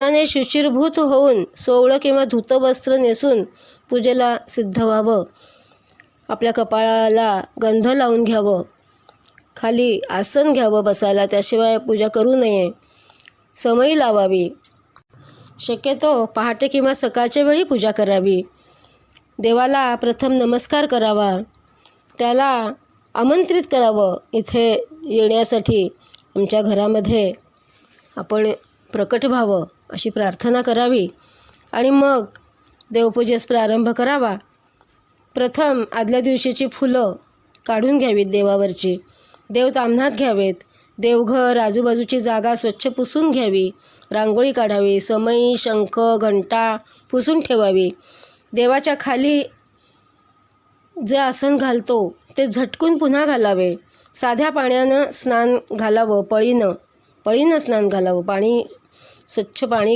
त्याने शुचिर्भूत होऊन सोवळं किंवा धुतवस्त्र नेसून पूजेला सिद्ध व्हावं. आपल्या कपाळाला गंध लावून घ्यावं. खाली आसन घ्यावं बसायला, त्याशिवाय पूजा करू नये. समई लावावी. शक्यतो पहाटे किंवा सकाळच्या वेळी पूजा करावी. देवाला प्रथम नमस्कार करावा. त्याला आमंत्रित करावं इथे येण्यासाठी, आमच्या घरामध्ये आपण प्रकट व्हावं अशी प्रार्थना करावी आणि मग देवपूजेस प्रारंभ करावा. प्रथम आदल्या दिवशीची फुलं काढून घ्यावीत देवावरची. देव ताम्हणात घ्यावेत. देवघर आजूबाजूची जागा स्वच्छ पुसून घ्यावी. रांगोळी काढावी. समई, शंख, घंटा पुसून ठेवावी. देवाच्या खाली जे आसन घालतो ते झटकून पुन्हा घालावे. साध्या पाण्यानं स्नान घालावं. पळीनं स्नान घालावं. स्वच्छ पाणी